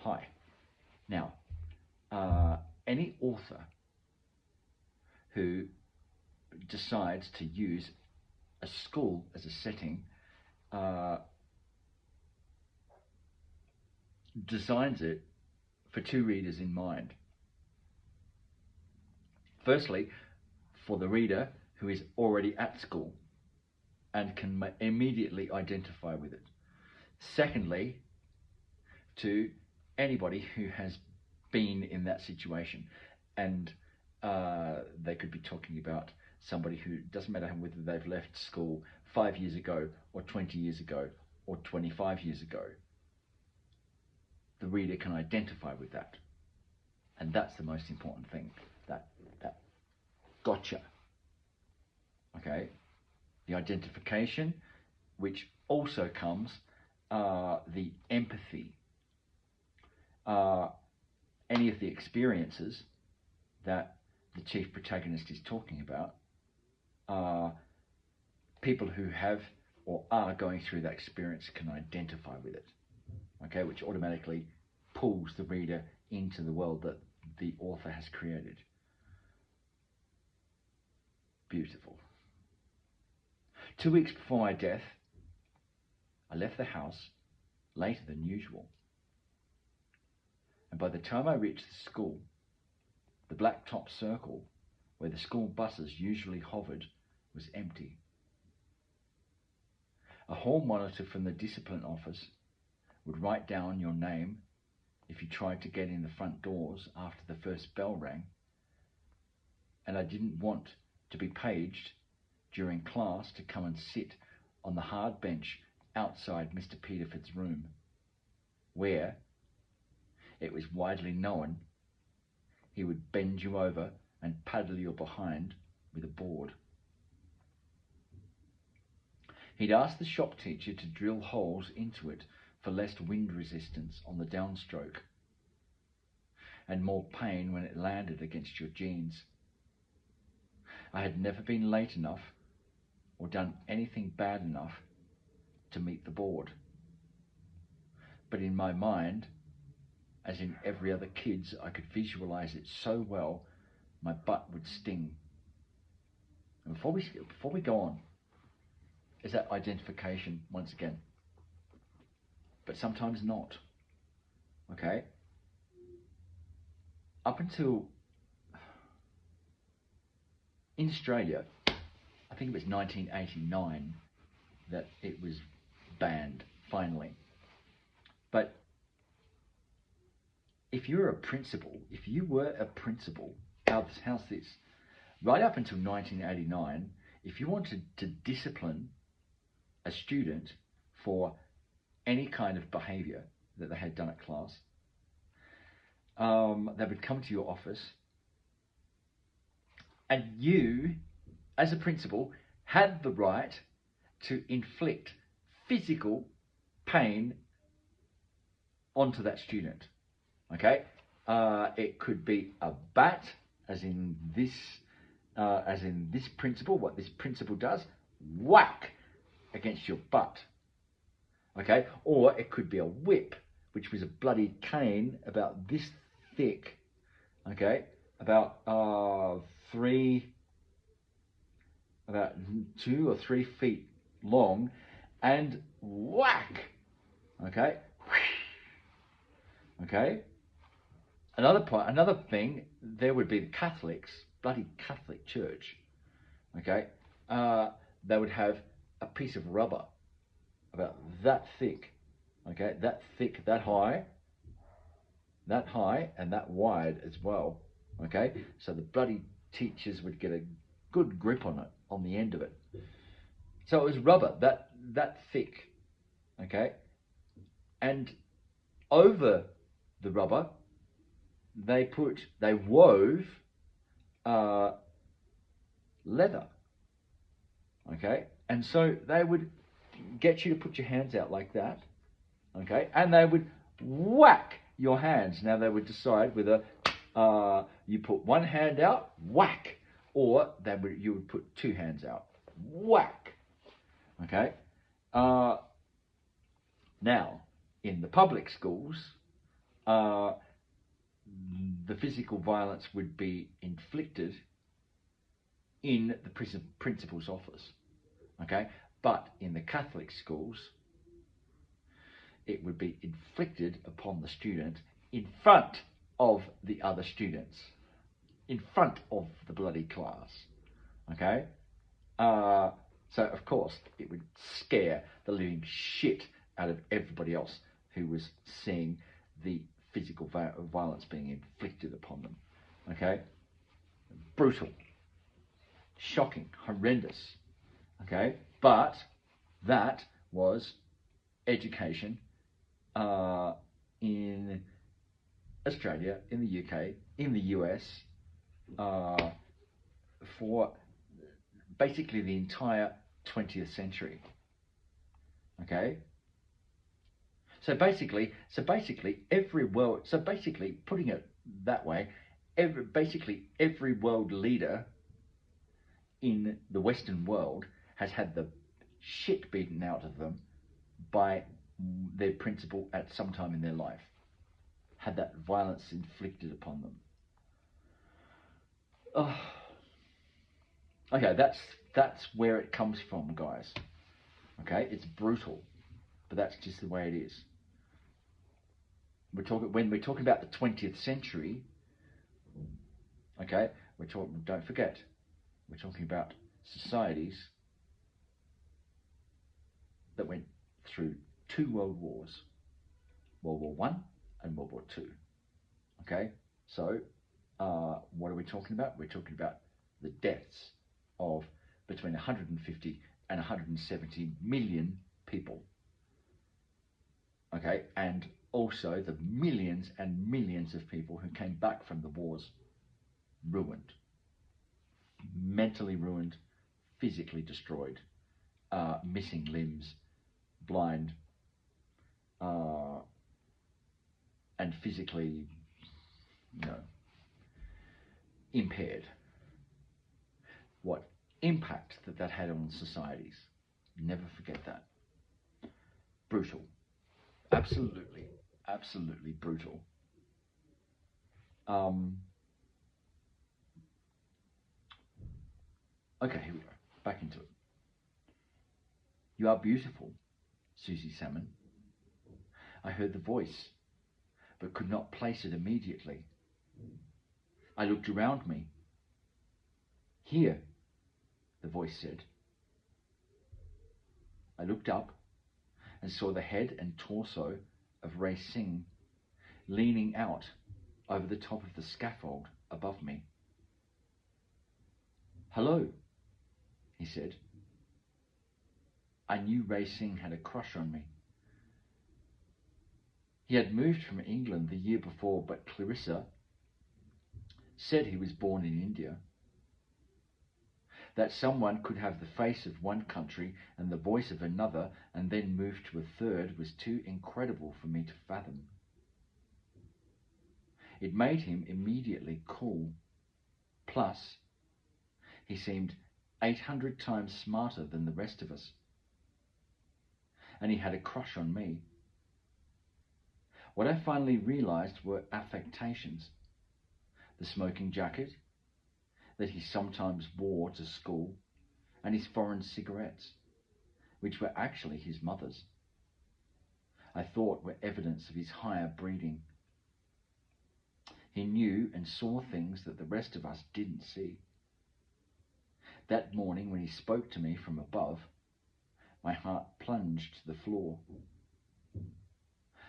high. Now, any author who decides to use a school as a setting designs it for two readers in mind. Firstly, for the reader who is already at school and can immediately identify with it. Secondly, to anybody who has been in that situation, and they could be talking about somebody who, doesn't matter whether they've left school 5 years ago or 20 years ago or 25 years ago, the reader can identify with that. And that's the most important thing, that gotcha. Okay, the identification, which also comes the empathy, any of the experiences that the chief protagonist is talking about, people who have or are going through that experience can identify with it, okay, which automatically pulls the reader into the world that the author has created. Beautiful. 2 weeks before my death, I left the house later than usual. And by the time I reached the school, the blacktop circle where the school buses usually hovered was empty. A hall monitor from the discipline office would write down your name if you tried to get in the front doors after the first bell rang, and I didn't want to be paged during class to come and sit on the hard bench outside Mr. Peterford's room, where it was widely known he would bend you over and paddle your behind with a board. He'd asked the shop teacher to drill holes into it for less wind resistance on the downstroke and more pain when it landed against your jeans. I had never been late enough or done anything bad enough to meet the board. But in my mind, as in every other kid's, I could visualize it so well, my butt would sting. And before we go on, is that identification once again. But sometimes not. Okay? Up until, in Australia, I think it was 1989 that it was banned, finally. But if you were a principal, how's this? Right up until 1989, if you wanted to discipline a student for any kind of behaviour that they had done at class, they would come to your office, and you, as a principal, had the right to inflict physical pain onto that student. Okay, it could be a bat, as in this principle. What this principle does, whack against your butt. Okay, or it could be a whip, which was a bloody cane about this thick. Okay, about 2 or 3 feet long, and whack. Okay. Okay. Another thing, there would be the Catholics, bloody Catholic Church. Okay. They would have a piece of rubber about that thick. Okay, that thick, that high, and that wide as well. Okay, so the bloody teachers would get a good grip on it, on the end of it. So it was rubber, that thick. Okay, and over the rubber, they wove leather. Okay, and so they would get you to put your hands out like that. Okay, and they would whack your hands. Now they would decide whether you put one hand out, whack, or you would put 2 hands out, whack. Okay. Now in the public schools, the physical violence would be inflicted in the principal's office, okay? But in the Catholic schools, it would be inflicted upon the student in front of the other students, in front of the bloody class, okay? So, of course, it would scare the living shit out of everybody else who was seeing the physical violence being inflicted upon them, okay? Brutal, shocking, horrendous, okay? But that was education in Australia, in the UK, in the US, for basically the entire 20th century. Okay? So basically putting it that way, basically every world leader in the Western world has had the shit beaten out of them by their principal at some time in their life. Had that violence inflicted upon them. Oh. Okay, that's where it comes from, guys. Okay, it's brutal, but that's just the way it is. When we're talking about the 20th century. Okay, don't forget, we're talking about societies that went through 2 world wars, World War I and World War II. Okay, so what are we talking about? We're talking about the deaths of between 150 and 170 million people. Okay, and also the millions and millions of people who came back from the wars ruined, mentally ruined, physically destroyed, missing limbs, blind, and physically, impaired. What impact that had on societies. Never forget that. Brutal. Absolutely brutal. Okay, here we go. Back into it. You are beautiful, Susie Salmon. I heard the voice, but could not place it immediately. I looked around me. Here, the voice said. I looked up and saw the head and torso of Ray Singh leaning out over the top of the scaffold above me. Hello, he said. I knew Ray Singh had a crush on me. He had moved from England the year before, but Clarissa said he was born in India. That someone could have the face of one country and the voice of another and then move to a third was too incredible for me to fathom. It made him immediately cool. Plus, he seemed 800 times smarter than the rest of us. And he had a crush on me. What I finally realized were affectations. The smoking jacket that he sometimes wore to school, and his foreign cigarettes, which were actually his mother's, I thought were evidence of his higher breeding. He knew and saw things that the rest of us didn't see. That morning when he spoke to me from above, my heart plunged to the floor.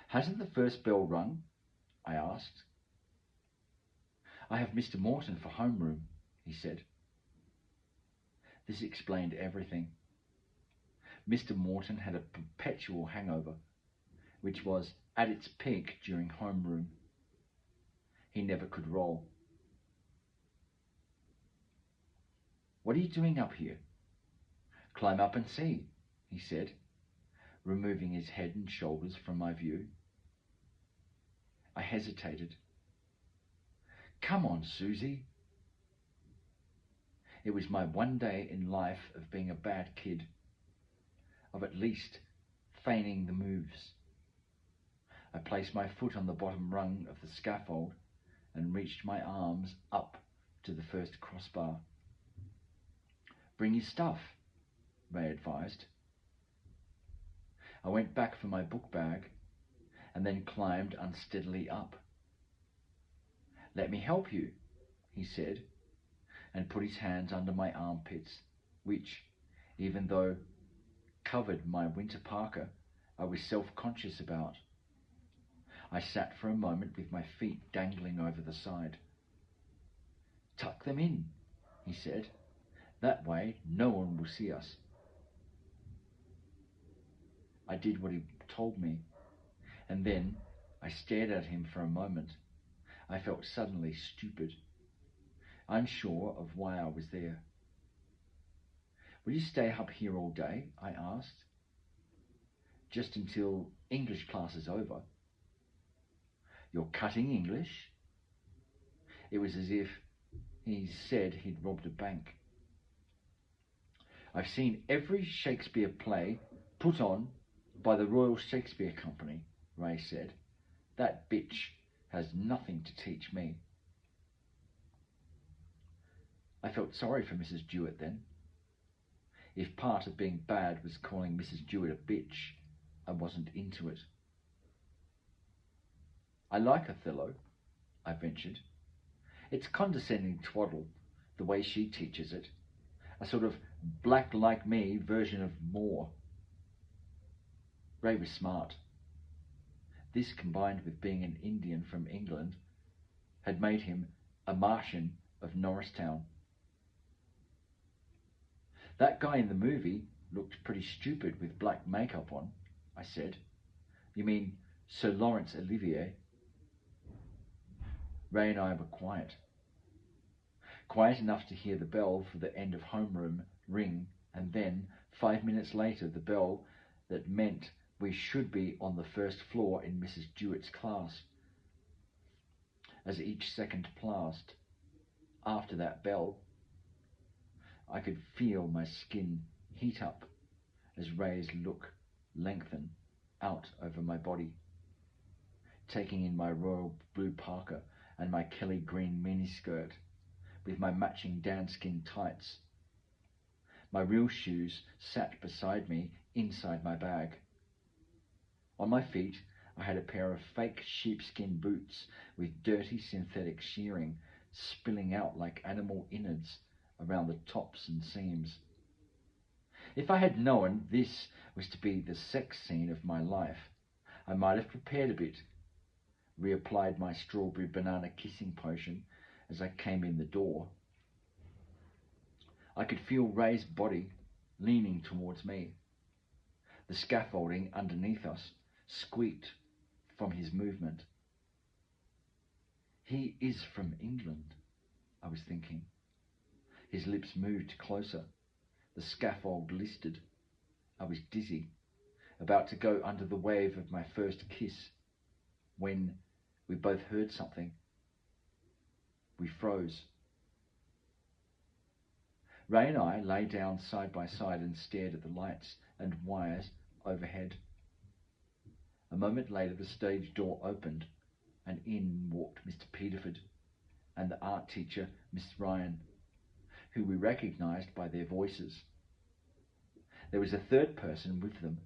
Hasn't the first bell rung? I asked. I have Mr. Morton for homeroom, he said. This explained everything. Mr. Morton had a perpetual hangover, which was at its peak during homeroom. He never could roll. What are you doing up here? Climb up and see, he said, removing his head and shoulders from my view. I hesitated. Come on, Susie. It was my one day in life of being a bad kid, of at least feigning the moves. I placed my foot on the bottom rung of the scaffold and reached my arms up to the first crossbar. "Bring your stuff," Ray advised. I went back for my book bag and then climbed unsteadily up. "Let me help you," he said, and put his hands under my armpits, which, even though covered my winter parka, I was self-conscious about. I sat for a moment with my feet dangling over the side. "Tuck them in," he said. "That way no one will see us." I did what he told me, and then I stared at him for a moment. I felt suddenly stupid, unsure of why I was there. "Will you stay up here all day?" I asked. "Just until English class is over." "You're cutting English?" It was as if he said he'd robbed a bank. "I've seen every Shakespeare play put on by the Royal Shakespeare Company," Ray said. "That bitch has nothing to teach me." I felt sorry for Mrs. Jewett then. If part of being bad was calling Mrs. Jewett a bitch, I wasn't into it. "I like Othello," I ventured. "It's condescending twaddle, the way she teaches it. A sort of Black Like Me version of Moore." Ray was smart. This, combined with being an Indian from England, had made him a Martian of Norristown. "That guy in the movie looked pretty stupid with black makeup on," I said. "You mean Sir Laurence Olivier?" Ray and I were quiet. Quiet enough to hear the bell for the end of homeroom ring, and then, 5 minutes later, the bell that meant we should be on the first floor in Mrs. Jewett's class. As each second passed, after that bell, I could feel my skin heat up as Ray's look lengthened out over my body, taking in my royal blue parka and my Kelly green miniskirt with my matching Dan-skin tights. My real shoes sat beside me inside my bag. On my feet, I had a pair of fake sheepskin boots with dirty synthetic shearing spilling out like animal innards around the tops and seams. If I had known this was to be the sex scene of my life, I might have prepared a bit, reapplied my strawberry banana kissing potion as I came in the door. I could feel Ray's body leaning towards me. The scaffolding underneath us squeaked from his movement. "He is from England," I was thinking. His lips moved closer. The scaffold listed. I was dizzy, about to go under the wave of my first kiss, when we both heard something. We froze. Ray and I lay down side by side and stared at the lights and wires overhead. A moment later, the stage door opened, and in walked Mr. Peterford and the art teacher, Miss Ryan, who we recognized by their voices. There was a third person with them.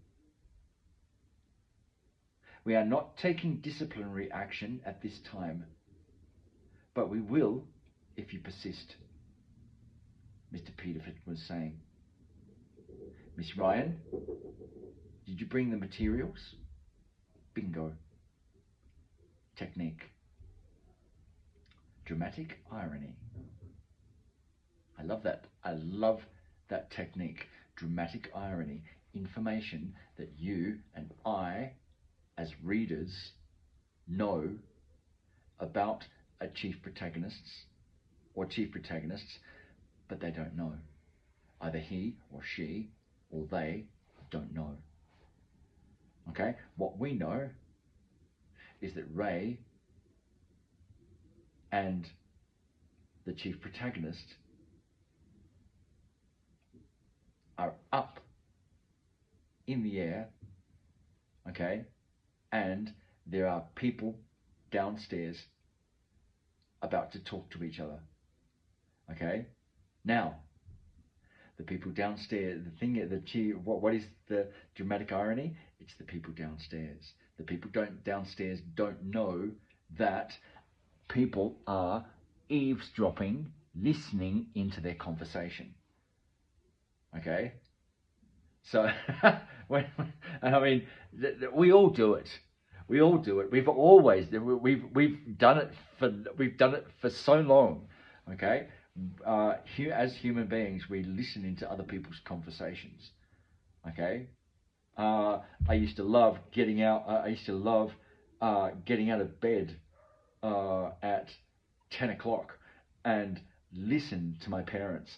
"We are not taking disciplinary action at this time, but we will if you persist," Mr. Peterford was saying. "Miss Ryan, did you bring the materials?" Bingo. Technique. Dramatic irony. I love that. I love that technique. Dramatic irony. Information that you and I, as readers, know about a chief protagonists, but they don't know. Either he or she or they don't know. Okay? What we know is that Ray and the chief protagonist are up in the air, okay, and there are people downstairs about to talk to each other. Okay? Now, the people downstairs, what is the dramatic irony? It's the people downstairs. The people downstairs don't know that people are eavesdropping, listening into their conversation. Okay? So, we all do it. We all do it. We've done it for so long. Okay? As human beings, we listen into other people's conversations. Okay? I used to love getting out. Getting out of bed at 10 o'clock and listen to my parents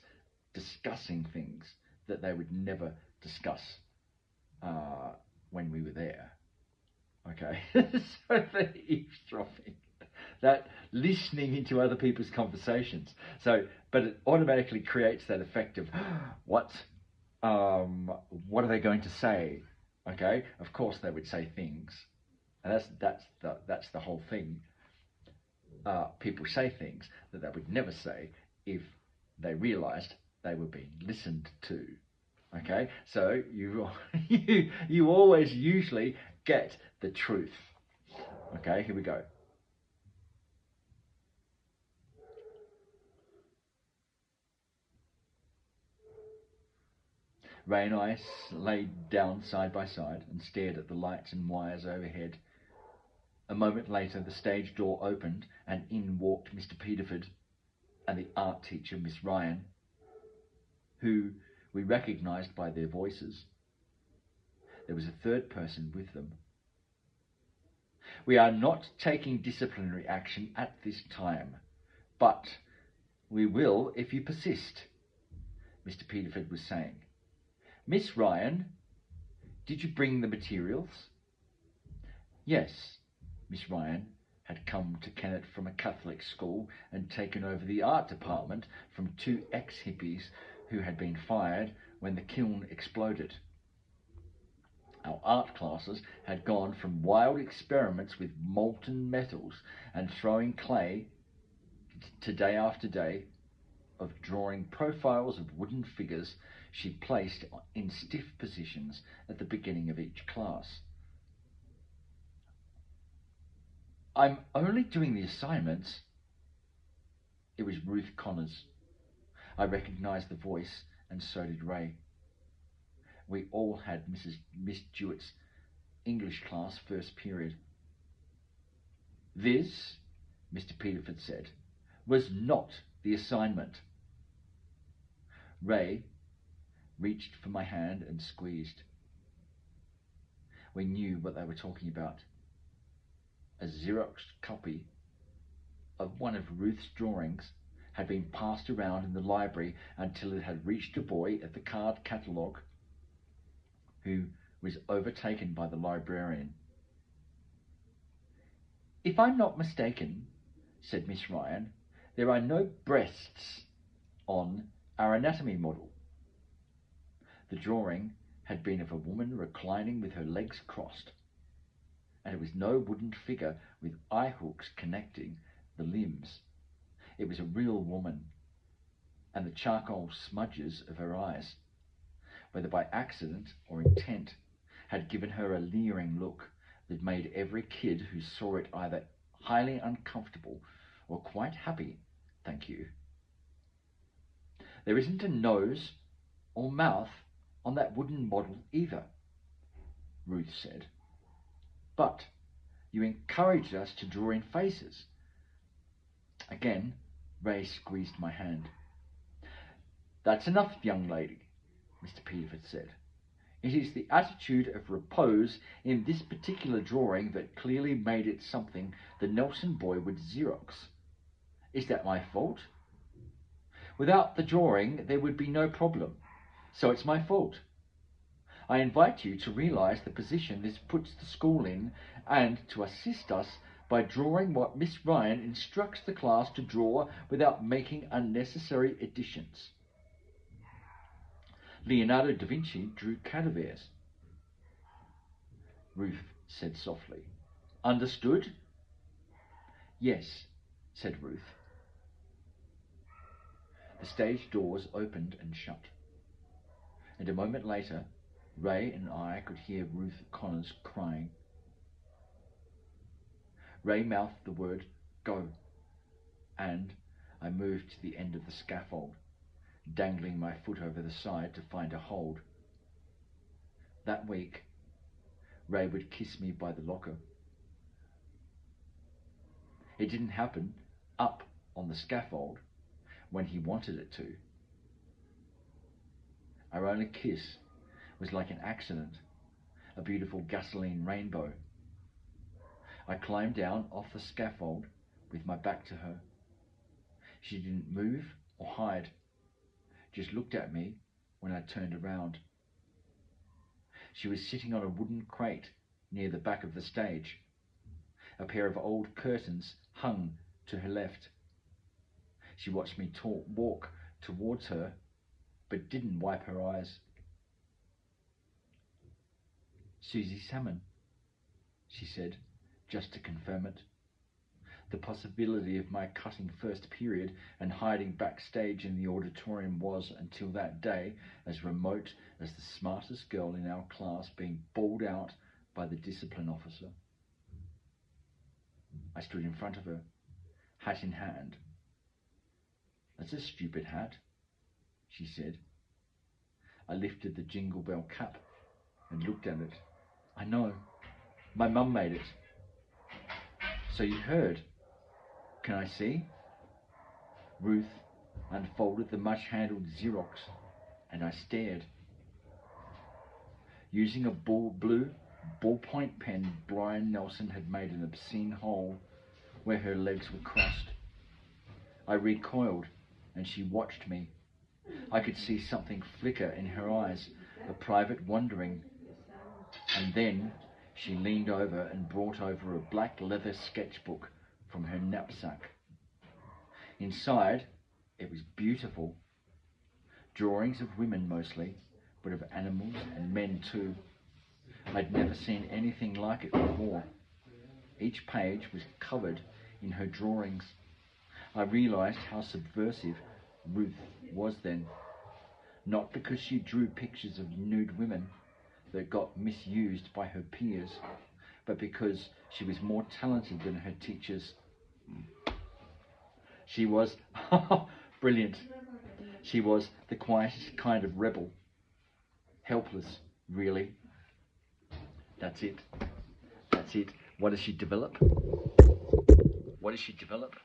discussing things that they would never discuss when we were there. Okay, so the eavesdropping, that listening into other people's conversations. So, but it automatically creates that effect of what are they going to say? Okay, of course they would say things, and that's the whole thing. People say things that they would never say if they realised they were being listened to. Okay, so you always usually get the truth. Okay, here we go. Ray and I lay down side by side and stared at the lights and wires overhead. A moment later, the stage door opened and in walked Mr. Peterford and the art teacher, Miss Ryan, who we recognised by their voices. There was a third person with them. We are not taking disciplinary action at this time, but we will if you persist, Mr. Peterford was saying. Miss Ryan, did you bring the materials? Yes, Miss Ryan had come to Kennet from a Catholic school and taken over the art department from 2 ex-hippies who had been fired when the kiln exploded. Our art classes had gone from wild experiments with molten metals and throwing clay to day after day of drawing profiles of wooden figures she placed in stiff positions at the beginning of each class. I'm only doing the assignments. It was Ruth Connors. I recognised the voice, and so did Ray. We all had Miss Jewett's English class first period. This, Mr. Peterford said, was not the assignment. Ray reached for my hand and squeezed. We knew what they were talking about. A Xerox copy of one of Ruth's drawings had been passed around in the library until it had reached a boy at the card catalogue, who was overtaken by the librarian. If I'm not mistaken, said Miss Ryan, there are no breasts on our anatomy model. The drawing had been of a woman reclining with her legs crossed, and it was no wooden figure with eye hooks connecting the limbs. It was a real woman, and the charcoal smudges of her eyes, whether by accident or intent, had given her a leering look that made every kid who saw it either highly uncomfortable or quite happy, thank you. There isn't a nose or mouth on that wooden model either, Ruth said. But you encouraged us to draw in faces. Again, Ray squeezed my hand. That's enough, young lady, Mr. Peterford said. It is the attitude of repose in this particular drawing that clearly made it something the Nelson boy would Xerox. Is that my fault? Without the drawing, there would be no problem, so it's my fault. I invite you to realise the position this puts the school in and to assist us by drawing what Miss Ryan instructs the class to draw without making unnecessary additions. Leonardo da Vinci drew cadavers, Ruth said softly. Understood? Yes, said Ruth. The stage doors opened and shut, and a moment later, Ray and I could hear Ruth Connors crying. Ray mouthed the word, "Go," and I moved to the end of the scaffold, dangling my foot over the side to find a hold. That week, Ray would kiss me by the locker. It didn't happen up on the scaffold when he wanted it to. Our only kiss was like an accident, a beautiful gasoline rainbow. I climbed down off the scaffold with my back to her. She didn't move or hide, just looked at me when I turned around. She was sitting on a wooden crate near the back of the stage. A pair of old curtains hung to her left. She watched me walk towards her, but didn't wipe her eyes. "Susie Salmon," she said, just to confirm it. The possibility of my cutting first period and hiding backstage in the auditorium was, until that day, as remote as the smartest girl in our class being bawled out by the discipline officer. I stood in front of her, hat in hand. "That's a stupid hat," she said. I lifted the Jingle Bell cap and looked at it. "I know. My mum made it." "So you heard? Can I see?" Ruth unfolded the much-handled Xerox, and I stared. Using a blue ballpoint pen, Brian Nelson had made an obscene hole where her legs were crossed. I recoiled, and she watched me. I could see something flicker in her eyes, a private wondering. And then she leaned over and brought over a black leather sketchbook from her knapsack. Inside, it was beautiful. Drawings of women mostly, but of animals and men too. I'd never seen anything like it before. Each page was covered in her drawings. I realized how subversive Ruth was then. Not because she drew pictures of nude women that got misused by her peers, but because she was more talented than her teachers. She was brilliant. She was the quietest kind of rebel. Helpless, really. That's it. That's it. What does she develop? What does she develop?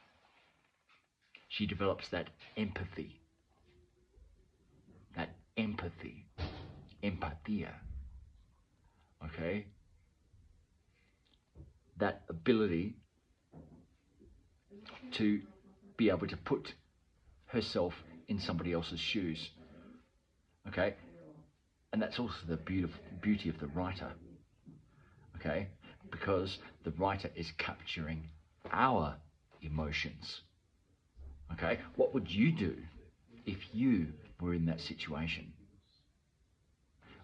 She develops that empathy. That empathy. Empathia. Okay? That ability to be able to put herself in somebody else's shoes. Okay? And that's also the beauty of the writer. Okay? Because the writer is capturing our emotions. Okay? What would you do if you were in that situation?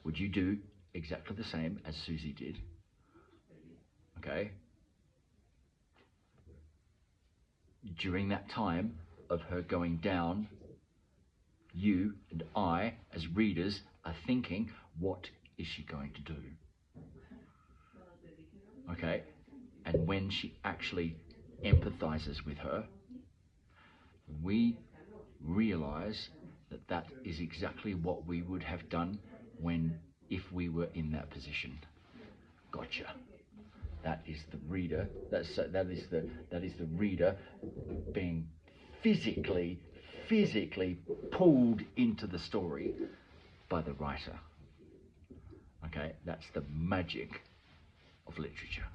Would you do exactly the same as Susie did? Okay? During that time of her going down, you and I, as readers, are thinking, what is she going to do? Okay? And when she actually empathizes with her, we realize that that is exactly what we would have done if we were in that position. Gotcha. That is the reader. That is the reader being physically pulled into the story by the writer. Okay, that's the magic of literature.